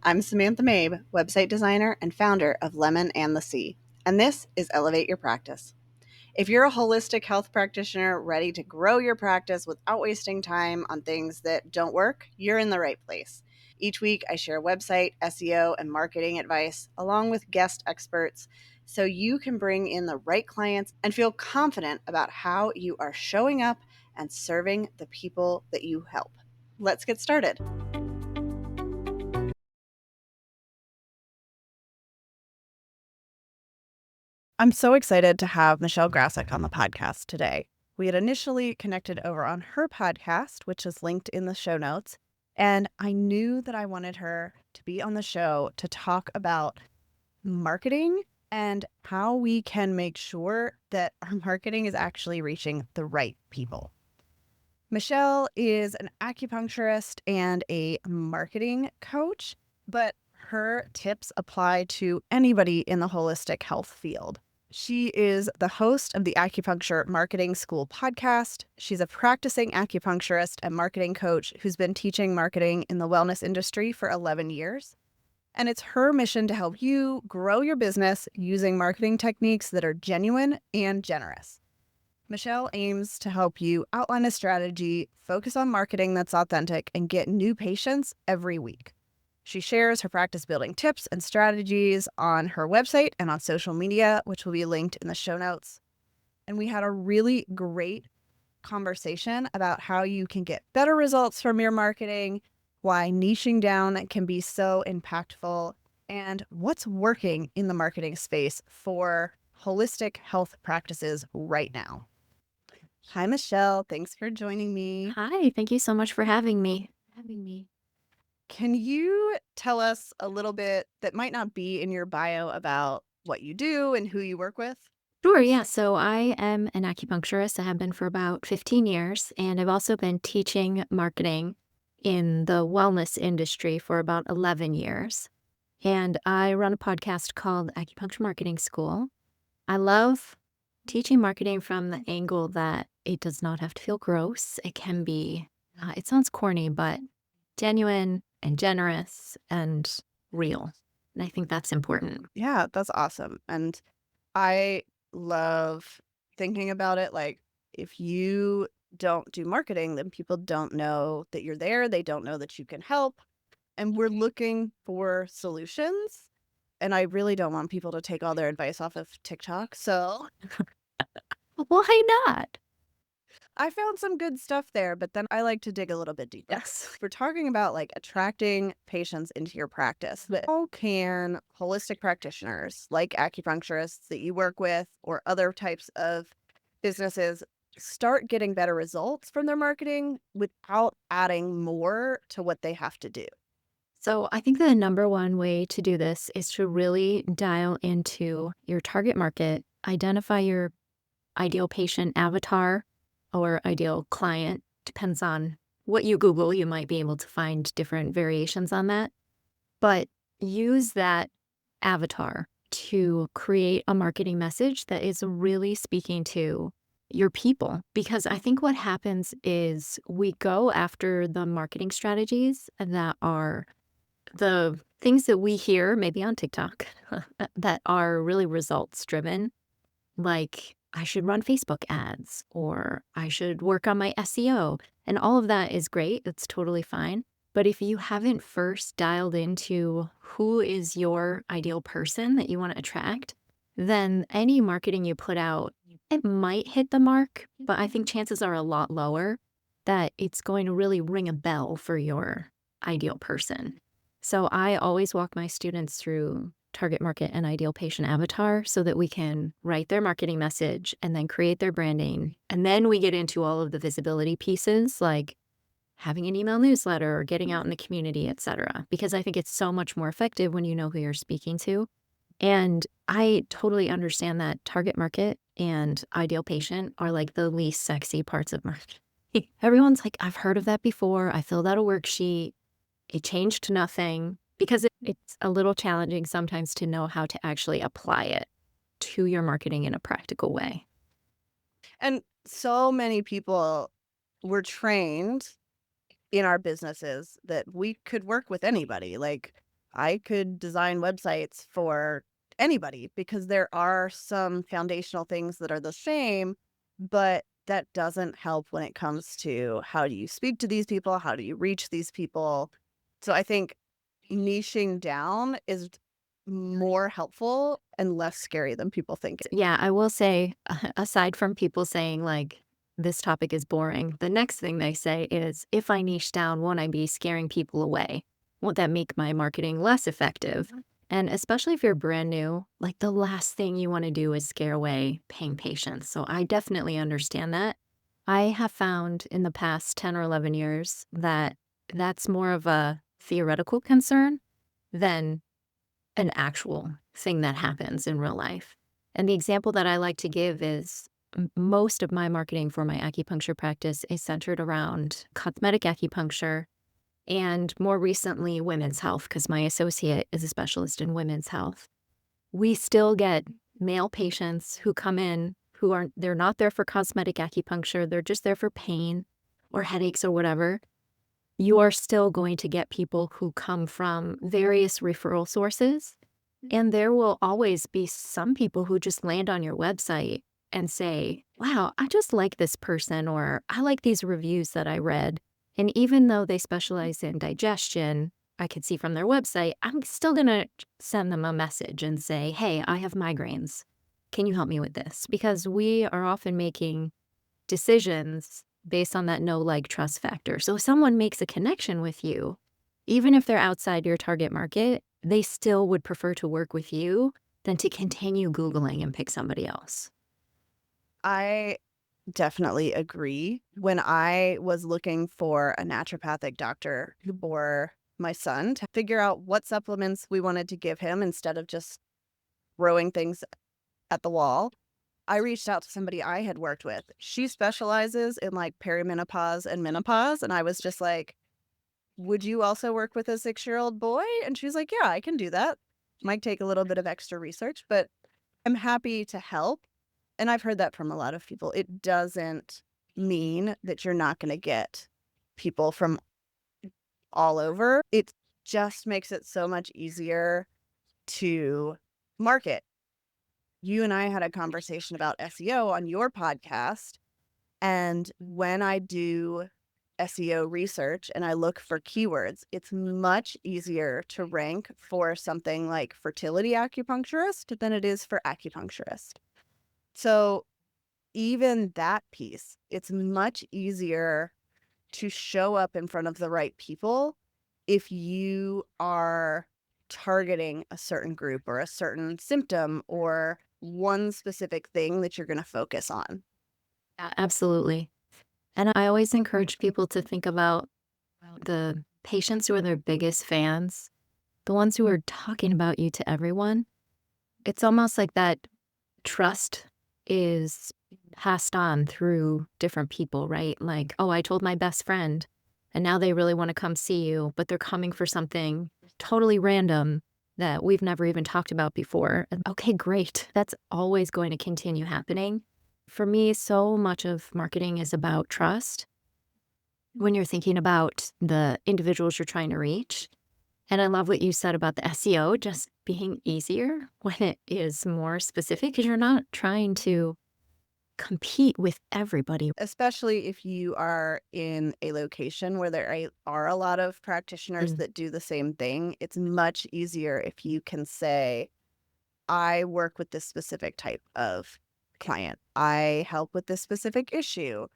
I'm Samantha Mabe, website designer and founder of Lemon and the Sea, and this is Elevate Your Practice. If you're a holistic health practitioner ready to grow your practice without wasting time on things that don't work, you're in the right place. Each week, I share website, SEO, and marketing advice along with guest experts so you can bring in the right clients and feel confident about how you are showing up and serving the people that you help. Let's get started. I'm so excited to have Michelle Grassic on the podcast today. We had initially connected over on her podcast, which is linked in the show notes, and I knew that I wanted her to be on the show to talk about marketing and how we can make sure that our marketing is actually reaching the right people. Michelle is an acupuncturist and a marketing coach, but her tips apply to anybody in the holistic health field. She is the host of the Acupuncture Marketing School podcast. She's a practicing acupuncturist and marketing coach who's been teaching marketing in the wellness industry for 11 years. And it's her mission to help you grow your business using marketing techniques that are genuine and generous. Michelle aims to help you outline a strategy, focus on marketing that's authentic, and get new patients every week. She shares her practice building tips and strategies on her website and on social media, which will be linked in the show notes. And we had a really great conversation about how you can get better results from your marketing, why niching down can be so impactful, and what's working in the marketing space for holistic health practices right now. Hi, Michelle. Thanks for joining me. Hi, thank you so much for having me. Can you tell us a little bit that might not be in your bio about what you do and who you work with? Sure, yeah. So I am an acupuncturist. I have been for about 15 years, and I've also been teaching marketing in the wellness industry for about 11 years. And I run a podcast called Acupuncture Marketing School. I love teaching marketing from the angle that it does not have to feel gross. It can be, it sounds corny, but genuine and generous and real. And I think that's important. Yeah, that's awesome. And I love thinking about it like if you don't do marketing, then people don't know that you're there. They don't know that you can help. And we're looking for solutions. And I really don't want people to take all their advice off of TikTok. So Why not? I found some good stuff there, but then I like to dig a little bit deeper. Yes. We're talking about like attracting patients into your practice, but how can holistic practitioners like acupuncturists that you work with or other types of businesses start getting better results from their marketing without adding more to what they have to do? So I think the number one way to do this is to really dial into your target market, identify your ideal patient avatar or ideal client. Depends on what you Google, you might be able to find different variations on that. But use that avatar to create a marketing message that is really speaking to your people. Because I think what happens is we go after the marketing strategies that are the things that we hear maybe on TikTok that are really results driven, like I should run Facebook ads or I should work on my SEO. And all of that is great. It's totally fine. But if you haven't first dialed into who is your ideal person that you want to attract, then any marketing you put out, it might hit the mark, but I think chances are a lot lower that it's going to really ring a bell for your ideal person. So I always walk my students through target market and ideal patient avatar so that we can write their marketing message and then create their branding. And then we get into all of the visibility pieces like having an email newsletter or getting out in the community, et cetera, because I think it's so much more effective when you know who you're speaking to. And I totally understand that target market and ideal patient are like the least sexy parts of marketing. Everyone's like, I've heard of that before. I filled out a worksheet. It changed to nothing because it's a little challenging sometimes to know how to actually apply it to your marketing in a practical way. And so many people were trained in our businesses that we could work with anybody. Like I could design websites for anybody because there are some foundational things that are the same, but that doesn't help when it comes to how do you speak to these people? How do you reach these people? So I think niching down is more helpful and less scary than people think. Yeah, I will say, aside from people saying, like, this topic is boring, the next thing they say is, if I niche down, won't I be scaring people away? Won't that make my marketing less effective? And especially if you're brand new, like, the last thing you want to do is scare away paying patients. So I definitely understand that. I have found in the past 10 or 11 years that that's more of a theoretical concern than an actual thing that happens in real life. And the example that I like to give is most of my marketing for my acupuncture practice is centered around cosmetic acupuncture and more recently women's health because my associate is a specialist in women's health. We still get male patients who come in who aren't they're not there for cosmetic acupuncture, they're just there for pain or headaches or whatever. You are still going to get people who come from various referral sources and there will always be some people who just land on your website and say, wow, I just like this person, or I like these reviews that I read. And even though they specialize in digestion, I could see from their website, I'm still going to send them a message and say, hey, I have migraines. Can you help me with this? Because we are often making decisions based on that know, like, trust factor. So if someone makes a connection with you, even if they're outside your target market, they still would prefer to work with you than to continue Googling and pick somebody else. I definitely agree. When I was looking for a naturopathic doctor for my son to figure out what supplements we wanted to give him instead of just throwing things at the wall, I reached out to somebody I had worked with. She specializes in like perimenopause and menopause. And I was just like, would you also work with a 6-year-old boy? And she's like, yeah, I can do that. Might take a little bit of extra research, but I'm happy to help. And I've heard that from a lot of people. It doesn't mean that you're not going to get people from all over. It just makes it so much easier to market. You and I had a conversation about SEO on your podcast. And when I do SEO research and I look for keywords, it's much easier to rank for something like fertility acupuncturist than it is for acupuncturist. So even that piece, it's much easier to show up in front of the right people if you are targeting a certain group or a certain symptom or one specific thing that you're going to focus on. Absolutely. And I always encourage people to think about the patients who are their biggest fans, the ones who are talking about you to everyone. It's almost like that trust is passed on through different people, right? Like, oh, I told my best friend, and now they really want to come see you, but they're coming for something totally random that we've never even talked about before. And okay, great. That's always going to continue happening. For me, so much of marketing is about trust when you're thinking about the individuals you're trying to reach. And I love what you said about the SEO just being easier when it is more specific because you're not trying to compete with everybody. Especially if you are in a location where are a lot of practitioners Mm. that do the same thing. It's much easier if you can say, I work with this specific type of client. I help with this specific issue.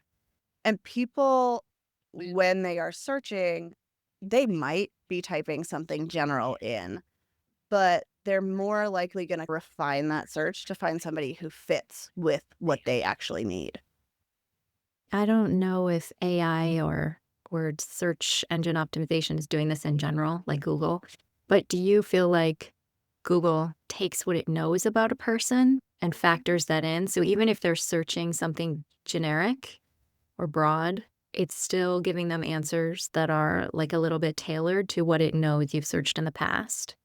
And people, when they are searching, they might be typing something general in, but they're more likely going to refine that search to find somebody who fits with what they actually need. I don't know if AI or word search engine optimization is doing this in general, like Google, but do you feel like Google takes what it knows about a person and factors that in? So even if they're searching something generic or broad, it's still giving them answers that are like a little bit tailored to what it knows you've searched in the past.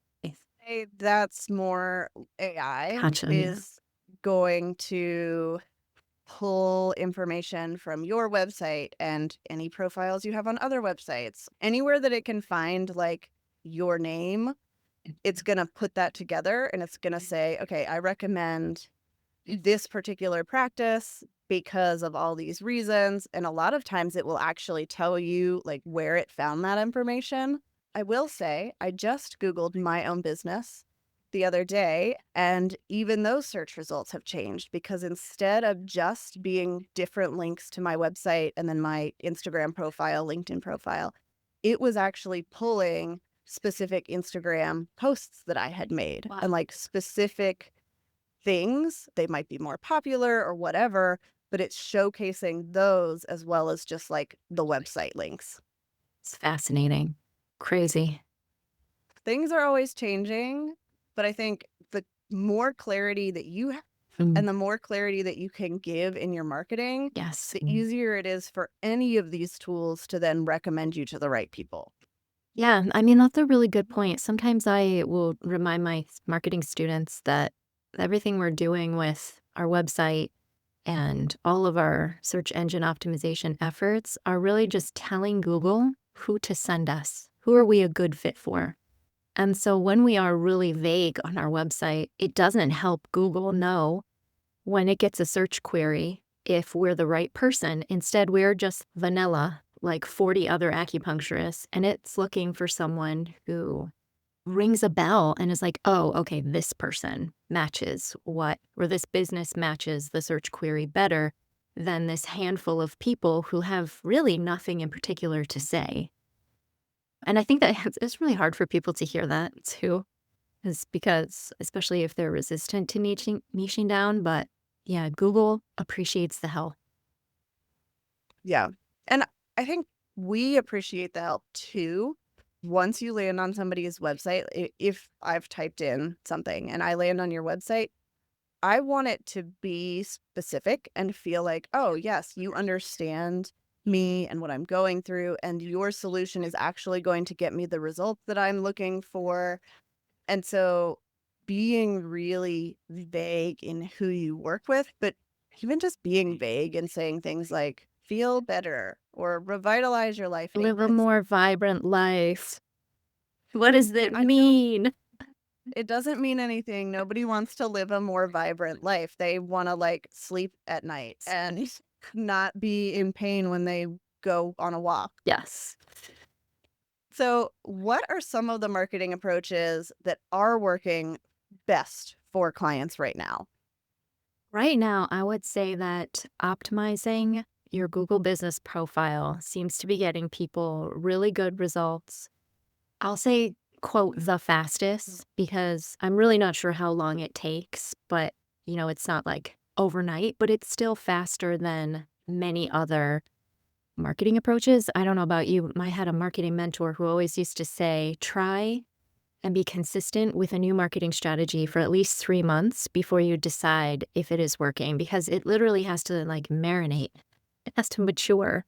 Hey, that's more AI Gotcha. Yeah. is going to pull information from your website and any profiles you have on other websites. Anywhere that it can find like your name it's going to put that together and it's going to say, okay, I recommend this particular practice because of all these reasons. And a lot of times it will actually tell you like where it found that information. I will say I just Googled my own business the other day, and even those search results have changed because instead of just being different links to my website and then my Instagram profile, LinkedIn profile, it was actually pulling specific Instagram posts that I had made Wow. and like specific things. They might be more popular or whatever, but it's showcasing those as well as just like the website links. It's fascinating. Crazy. Things are always changing, but I think the more clarity that you have Mm, and the more clarity that you can give in your marketing, yes. the easier it is for any of these tools to then recommend you to the right people. Yeah, I mean, that's a really good point. Sometimes I will remind my marketing students that everything we're doing with our website and all of our search engine optimization efforts are really just telling Google who to send us. Who are we a good fit for? And so when we are really vague on our website, it doesn't help Google know when it gets a search query if we're the right person. Instead, we're just vanilla, like 40 other acupuncturists, and it's looking for someone who rings a bell and is like, oh, okay, this person matches what, or this business matches the search query better than this handful of people who have really nothing in particular to say. And I think that it's really hard for people to hear that too, is because, especially if they're resistant to niching down, but yeah, Google appreciates the help. Yeah. And I think we appreciate the help too. Once you land on somebody's website, if I've typed in something and I land on your website, I want it to be specific and feel like, oh, yes, you understand me and what I'm going through, and your solution is actually going to get me the result that I'm looking for. And so being really vague in who you work with, but even just being vague and saying things like feel better or revitalize your life. Live a more vibrant life. What does that I don't, mean? it doesn't mean anything. Nobody wants to live a more vibrant life. They want to like sleep at night and not be in pain when they go on a walk. Yes. So, what are some of the marketing approaches that are working best for clients right now? Right now, I would say that optimizing your Google business profile seems to be getting people really good results. I'll say, quote, the fastest, because I'm really not sure how long it takes, but it's not like overnight, but it's still faster than many other marketing approaches. I don't know about you. I had a marketing mentor who always used to say, try and be consistent with a new marketing strategy for at least 3 months before you decide if it is working, because it literally has to like marinate. It has to mature.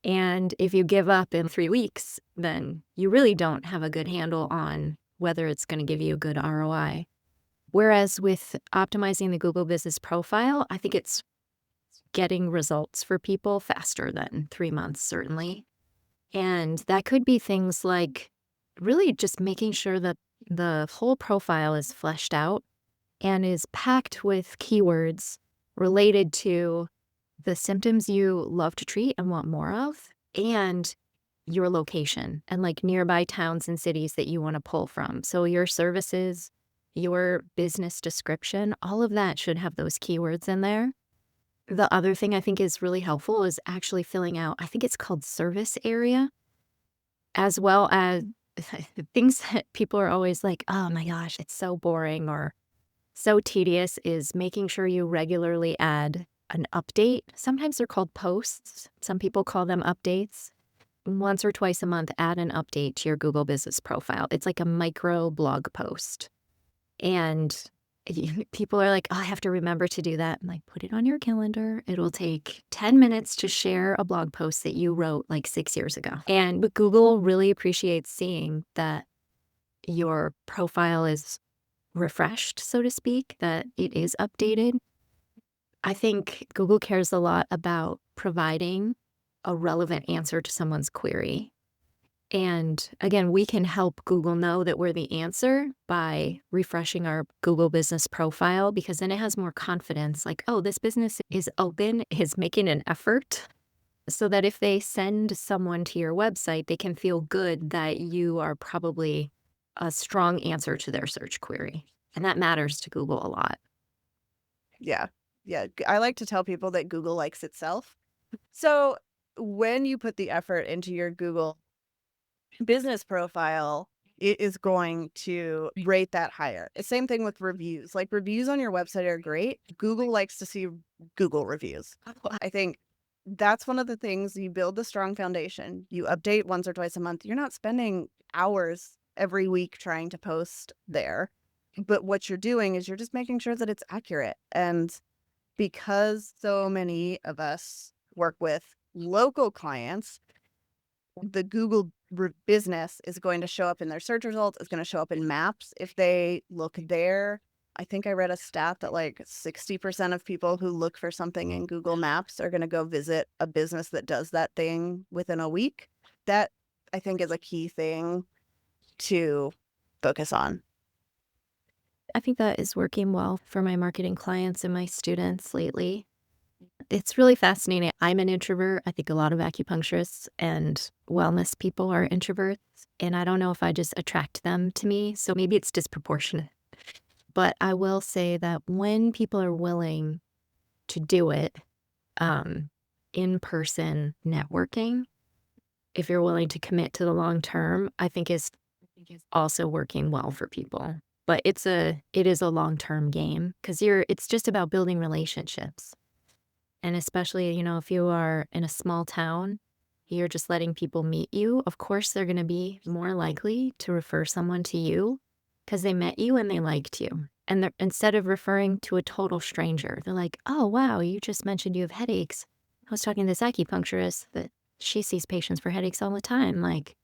And if you give up in 3 weeks, then you really don't have a good handle on whether it's going to give you a good ROI. Whereas with optimizing the Google business profile, I think it's getting results for people faster than 3 months, certainly. And that could be things like really just making sure that the whole profile is fleshed out and is packed with keywords related to the symptoms you love to treat and want more of, and your location and like nearby towns and cities that you want to pull from. So your services, your business description, all of that should have those keywords in there. The other thing I think is really helpful is actually filling out, I think it's called service area, as well as things that people are always like, oh my gosh, it's so boring or so tedious, is making sure you regularly add an update. Sometimes they're called posts. Some people call them updates. Once or twice a month, add an update to your Google business profile. It's like a micro blog post. And people are like, oh, I have to remember to do that. I'm like, put it on your calendar. It'll take 10 minutes to share a blog post that you wrote like 6 years ago. And Google really appreciates seeing that your profile is refreshed, so to speak, that it is updated. I think Google cares a lot about providing a relevant answer to someone's query. And again, we can help Google know that we're the answer by refreshing our Google business profile, because then it has more confidence like, oh, this business is open, is making an effort, so that if they send someone to your website, they can feel good that you are probably a strong answer to their search query. And that matters to Google a lot. Yeah. Yeah. I like to tell people that Google likes itself. So when you put the effort into your Google business profile, it is going to rate that higher. Same thing with reviews. Like, reviews on your website are great. Google likes to see Google reviews. I think that's one of the things. You build the strong foundation. You update once or twice a month. You're not spending hours every week trying to post there. But what you're doing is you're just making sure that it's accurate. And because so many of us work with local clients, the Google business is going to show up in their search results. It's going to show up in maps. If they look there, I think I read a stat that like 60% of people who look for something in Google Maps are going to go visit a business that does that thing within a week. That, I think, is a key thing to focus on. I think that is working well for my marketing clients and my students lately. It's really fascinating. I'm an introvert. I think a lot of acupuncturists and wellness people are introverts. And I don't know if I just attract them to me. So maybe it's disproportionate. But I will say that when people are willing to do it, um, in person networking, if you're willing to commit to the long term, I think is also working well for people. But it is a long term game because it's just about building relationships. And especially, if you are in a small town, you're just letting people meet you. Of course, they're going to be more likely to refer someone to you because they met you and they liked you. And instead of referring to a total stranger, they're like, oh, wow, you just mentioned you have headaches. I was talking to this acupuncturist that she sees patients for headaches all the time. Like,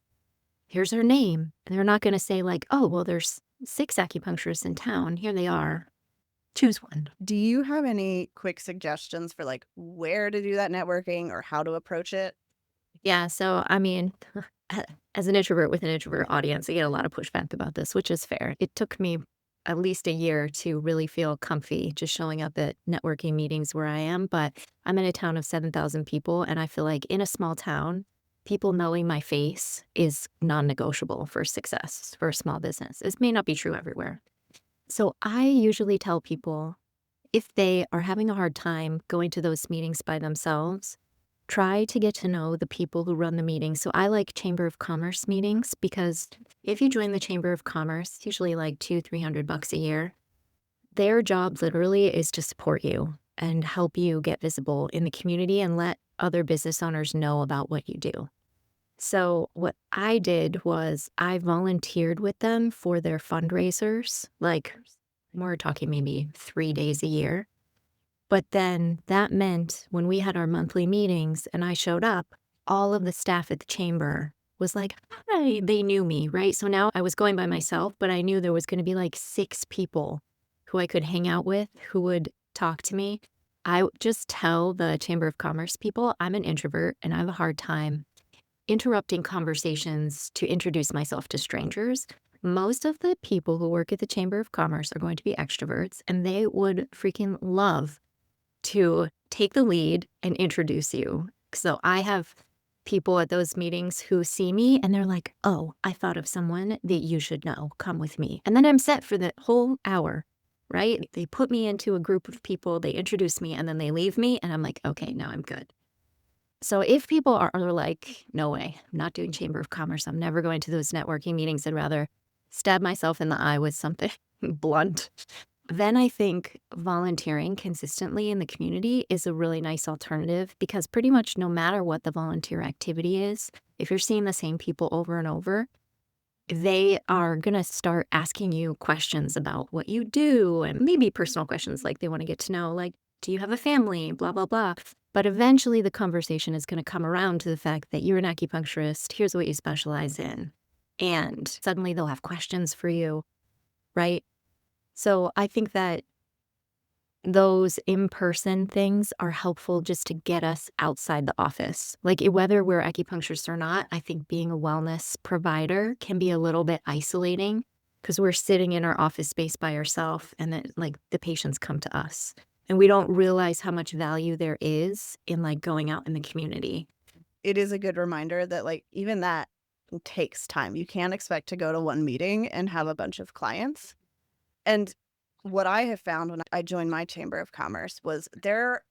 here's her name. And they're not going to say, like, oh, well, there's 6 acupuncturists in town. Here they are. Choose one. Do you have any quick suggestions for like where to do that networking or how to approach it? Yeah, so, I mean, as an introvert with an introvert audience, I get a lot of pushback about this, which is fair. It took me at least a year to really feel comfy just showing up at networking meetings where I am, but I'm in a town of 7,000 people, and I feel like in a small town, people knowing my face is non-negotiable for success for a small business. This may not be true everywhere. So I usually tell people if they are having a hard time going to those meetings by themselves, try to get to know the people who run the meeting. So I like Chamber of Commerce meetings because if you join the Chamber of Commerce, it's usually like $200-300 a year. Their job literally is to support you and help you get visible in the community and let other business owners know about what you do. So what I did was I volunteered with them for their fundraisers. Like, we're talking maybe 3 days a year. But then that meant when we had our monthly meetings and I showed up, all of the staff at the chamber was like, hi, they knew me, right? So now I was going by myself, but I knew there was going to be like 6 people who I could hang out with, who would talk to me. I would just tell the Chamber of Commerce people I'm an introvert and I have a hard time interrupting conversations to introduce myself to strangers. Most of the people who work at the Chamber of Commerce are going to be extroverts, and they would freaking love to take the lead and introduce you. So I have people at those meetings who see me and they're like, oh, I thought of someone that you should know. Come with me. And then I'm set for the whole hour, right? They put me into a group of people, they introduce me, and then they leave me. And I'm like, okay, now I'm good. So if people are like, no way, I'm not doing Chamber of Commerce, I'm never going to those networking meetings, I'd rather stab myself in the eye with something blunt, then I think volunteering consistently in the community is a really nice alternative because pretty much no matter what the volunteer activity is, if you're seeing the same people over and over, they are going to start asking you questions about what you do and maybe personal questions like they want to get to know, like, do you have a family? Blah, blah, blah. But eventually the conversation is going to come around to the fact that you're an acupuncturist. Here's what you specialize in. And suddenly they'll have questions for you, right? So I think that those in-person things are helpful just to get us outside the office. Like, whether we're acupuncturists or not, I think being a wellness provider can be a little bit isolating because we're sitting in our office space by ourselves and then, like, the patients come to us. And we don't realize how much value there is in, like, going out in the community. It is a good reminder that, like, even that takes time. You can't expect to go to one meeting and have a bunch of clients. And what I have found when I joined my chamber of commerce was there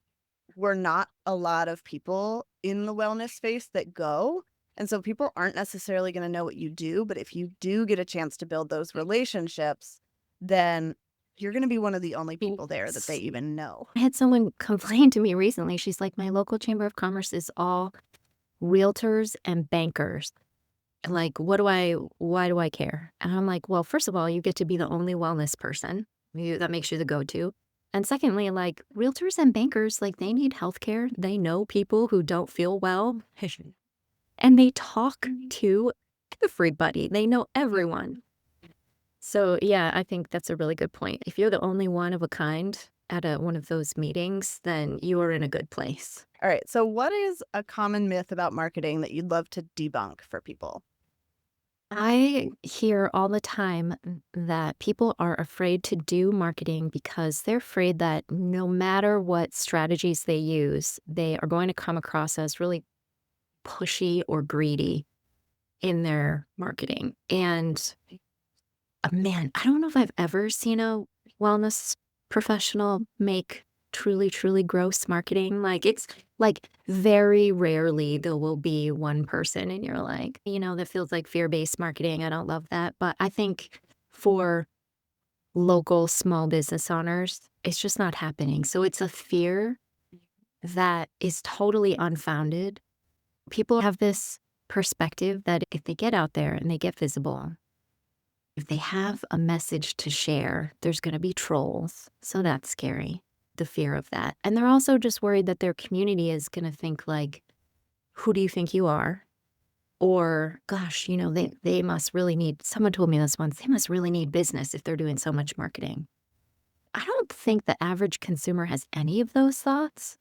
were not a lot of people in the wellness space that go. And so people aren't necessarily going to know what you do. But if you do get a chance to build those relationships, then you're going to be one of the only people there that they even know. I had someone complain to me recently. She's like, "My local chamber of commerce is all realtors and bankers. Like, why do I care?" And I'm like, "Well, first of all, you get to be the only wellness person. That makes you the go-to. And secondly, like, realtors and bankers, like, they need healthcare. They know people who don't feel well, and they talk to everybody. They know everyone." So, yeah, I think that's a really good point. If you're the only one of a kind at one of those meetings, then you are in a good place. All right. So, what is a common myth about marketing that you'd love to debunk for people? I hear all the time that people are afraid to do marketing because they're afraid that no matter what strategies they use, they are going to come across as really pushy or greedy in their marketing. And man, I don't know if I've ever seen a wellness professional make truly, truly gross marketing. Like, it's like very rarely there will be one person and you're like, that feels like fear-based marketing. I don't love that. But I think for local small business owners, it's just not happening. So it's a fear that is totally unfounded. People have this perspective that if they get out there and they get visible, if they have a message to share, there's going to be trolls. So that's scary, the fear of that. And they're also just worried that their community is going to think like, who do you think you are? Or, gosh, they must really need, someone told me this once, they must really need business if they're doing so much marketing. I don't think the average consumer has any of those thoughts.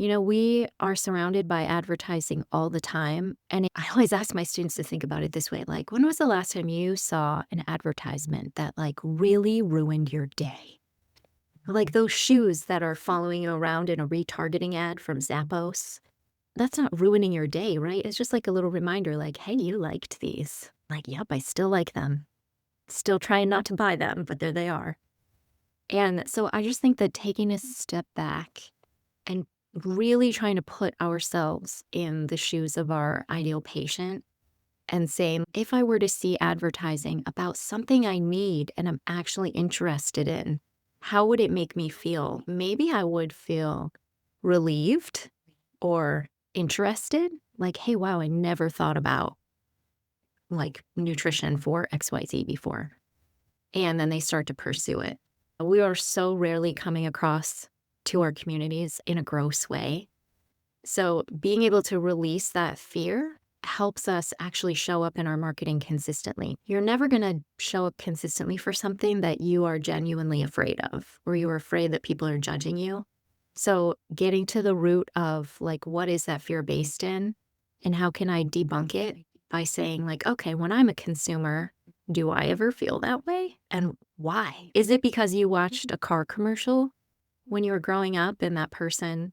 We are surrounded by advertising all the time. And I always ask my students to think about it this way. Like, when was the last time you saw an advertisement that like really ruined your day? Like those shoes that are following you around in a retargeting ad from Zappos. That's not ruining your day, right? It's just like a little reminder like, hey, you liked these. Like, yep, I still like them. Still trying not to buy them, but there they are. And so I just think that taking a step back and really trying to put ourselves in the shoes of our ideal patient and saying, if I were to see advertising about something I need and I'm actually interested in, how would it make me feel? Maybe I would feel relieved or interested. Like, hey, wow, I never thought about like nutrition for XYZ before. And then they start to pursue it. We are so rarely coming across to our communities in a gross way. So being able to release that fear helps us actually show up in our marketing consistently. You're never going to show up consistently for something that you are genuinely afraid of, or you're afraid that people are judging you. So getting to the root of like, what is that fear based in and how can I debunk it by saying like, okay, when I'm a consumer, do I ever feel that way? And why? Is it because you watched a car commercial when you were growing up and that person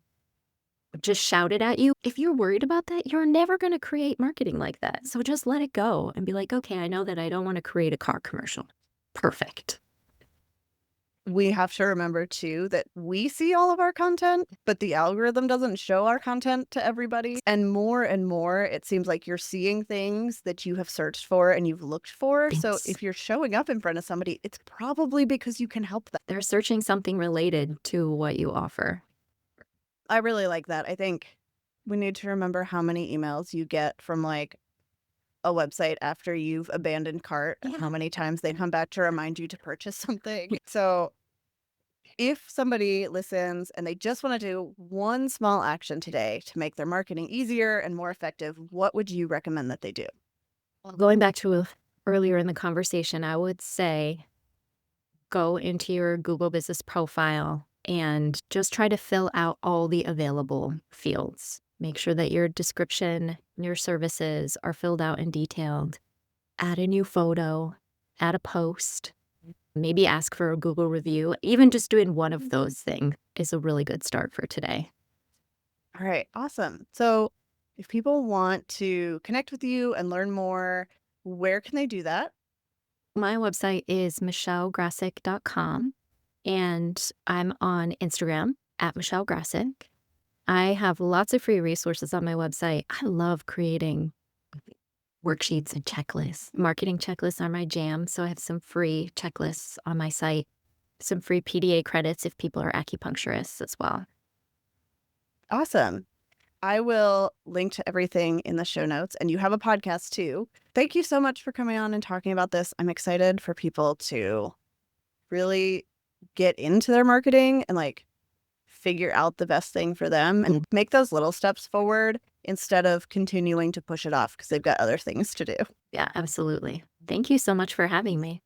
just shouted at you? If you're worried about that, you're never going to create marketing like that. So just let it go and be like, okay, I know that I don't want to create a car commercial. Perfect. We have to remember too that we see all of our content, but the algorithm doesn't show our content to everybody. And more, it seems like you're seeing things that you have searched for and you've looked for. So Yes. if you're showing up in front of somebody, it's probably because you can help them. They're searching something related to what you offer. I really like that. I think we need to remember how many emails you get from like a website after you've abandoned cart and how many times they come back to remind you to purchase something. So if somebody listens and they just want to do one small action today to make their marketing easier and more effective, what would you recommend that they do? Well, going back to earlier in the conversation, I would say go into your Google business profile and just try to fill out all the available fields. Make sure that your description, your services are filled out and detailed. Add a new photo, add a post, maybe ask for a Google review. Even just doing one of those things is a really good start for today. All right, awesome. So if people want to connect with you and learn more, where can they do that? My website is michellegrassic.com, and I'm on Instagram at Michelle Grassic. I have lots of free resources on my website. I love creating worksheets and checklists. Marketing checklists are my jam, so I have some free checklists on my site, some free PDA credits if people are acupuncturists as well. Awesome. I will link to everything in the show notes, and you have a podcast too. Thank you so much for coming on and talking about this. I'm excited for people to really get into their marketing and like figure out the best thing for them and make those little steps forward instead of continuing to push it off because they've got other things to do. Yeah, absolutely. Thank you so much for having me.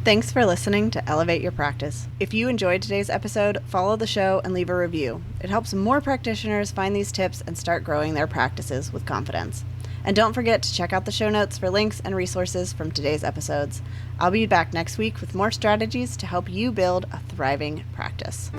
Thanks for listening to Elevate Your Practice. If you enjoyed today's episode, follow the show and leave a review. It helps more practitioners find these tips and start growing their practices with confidence. And don't forget to check out the show notes for links and resources from today's episodes. I'll be back next week with more strategies to help you build a thriving practice.